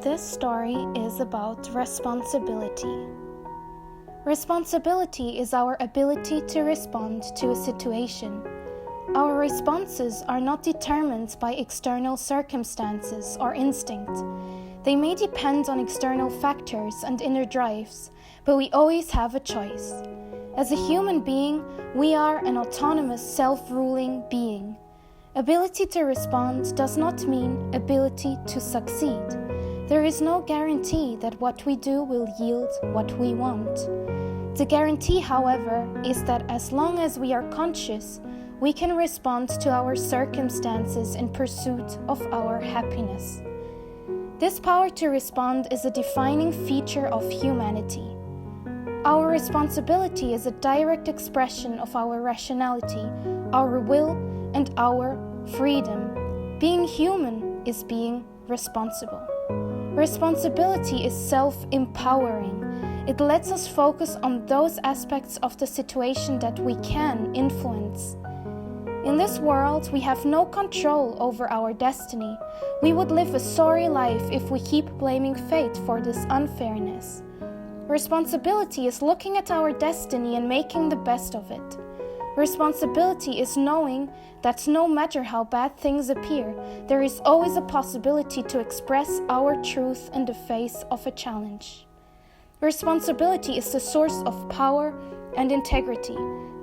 This story is about responsibility. Responsibility is our ability to respond to a situation. Our responses are not determined by external circumstances or instinct. They may depend on external factors and inner drives, but we always have a choice. As a human being, we are an autonomous, self-ruling being. Ability to respond does not mean ability to succeed. There is no guarantee that what we do will yield what we want. The guarantee, however, is that as long as we are conscious, we can respond to our circumstances in pursuit of our happiness. This power to respond is a defining feature of humanity. Our responsibility is a direct expression of our rationality, our will, and our freedom. Being human is being responsible. Responsibility is self-empowering. It lets us focus on those aspects of the situation that we can influence. In this world, we have no control over our destiny. We would live a sorry life if we keep blaming fate for this unfairness. Responsibility is looking at our destiny and making the best of it. Responsibility is knowing that no matter how bad things appear, there is always a possibility to express our truth in the face of a challenge. Responsibility is the source of power and integrity,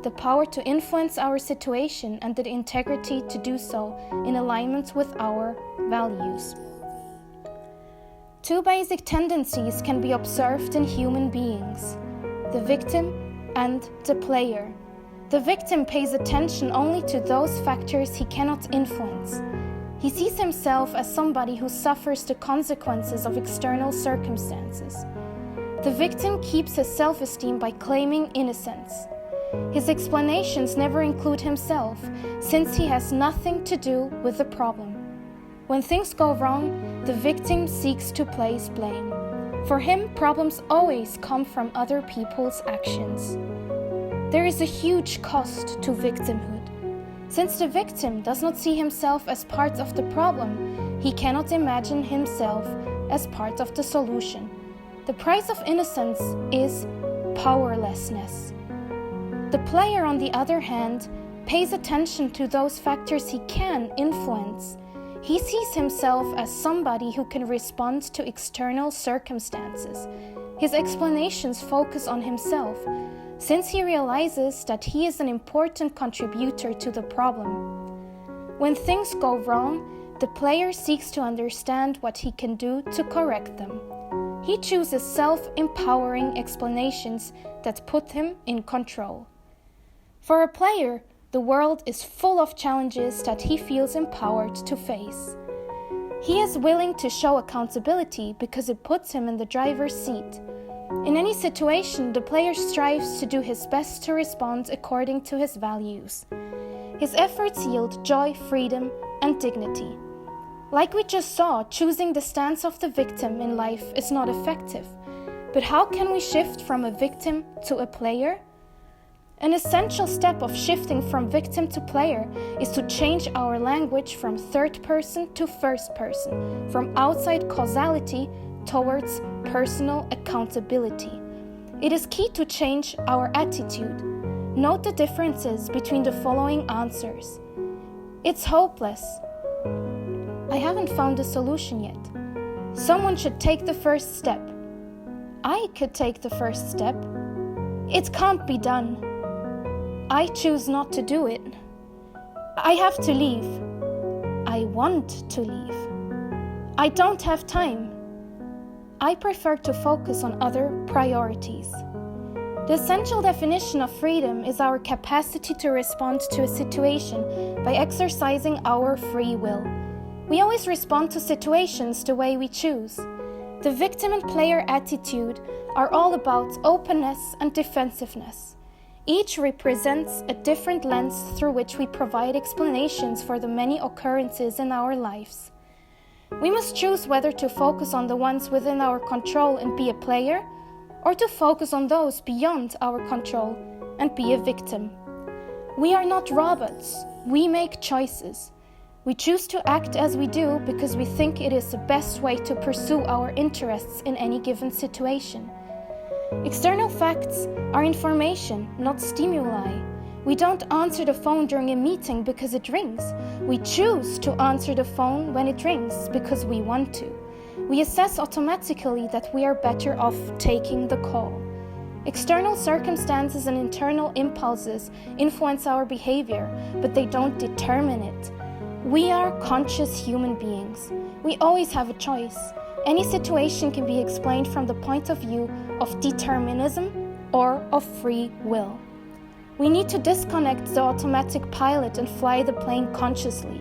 the power to influence our situation and the integrity to do so in alignment with our values. Two basic tendencies can be observed in human beings: the victim and the player. The victim pays attention only to those factors he cannot influence. He sees himself as somebody who suffers the consequences of external circumstances. The victim keeps his self-esteem by claiming innocence. His explanations never include himself, since he has nothing to do with the problem. When things go wrong, the victim seeks to place blame. For him, problems always come from other people's actions. There is a huge cost to victimhood. Since the victim does not see himself as part of the problem, he cannot imagine himself as part of the solution. The price of innocence is powerlessness. The player, on the other hand, pays attention to those factors he can influence. He sees himself as somebody who can respond to external circumstances. His explanations focus on himself, since he realizes that he is an important contributor to the problem. When things go wrong, the player seeks to understand what he can do to correct them. He chooses self-empowering explanations that put him in control. For a player, the world is full of challenges that he feels empowered to face. He is willing to show accountability because it puts him in the driver's seat. In any situation, the player strives to do his best to respond according to his values. His efforts yield joy, freedom, and dignity. Like we just saw, choosing the stance of the victim in life is not effective. But how can we shift from a victim to a player? An essential step of shifting from victim to player is to change our language from third person to first person, from outside causality towards personal accountability. It is key to change our attitude. Note the differences between the following answers. It's hopeless. I haven't found a solution yet. Someone should take the first step. I could take the first step. It can't be done. I choose not to do it. I have to leave. I want to leave. I don't have time. I prefer to focus on other priorities. The essential definition of freedom is our capacity to respond to a situation by exercising our free will. We always respond to situations the way we choose. The victim and player attitude are all about openness and defensiveness. Each represents a different lens through which we provide explanations for the many occurrences in our lives. We must choose whether to focus on the ones within our control and be a player, or to focus on those beyond our control and be a victim. We are not robots. We make choices. We choose to act as we do because we think it is the best way to pursue our interests in any given situation. External facts are information, not stimuli. We don't answer the phone during a meeting because it rings. We choose to answer the phone when it rings because we want to. We assess automatically that we are better off taking the call. External circumstances and internal impulses influence our behavior, but they don't determine it. We are conscious human beings. We always have a choice. Any situation can be explained from the point of view of determinism or of free will. We need to disconnect the automatic pilot and fly the plane consciously.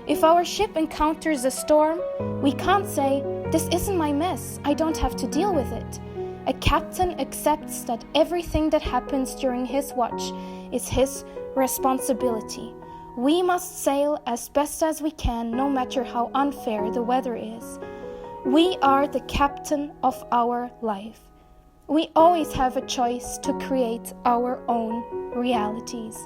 If our ship encounters a storm, we can't say, "This isn't my mess, I don't have to deal with it." A captain accepts that everything that happens during his watch is his responsibility. We must sail as best as we can, no matter how unfair the weather is. We are the captain of our life. We always have a choice to create our own realities.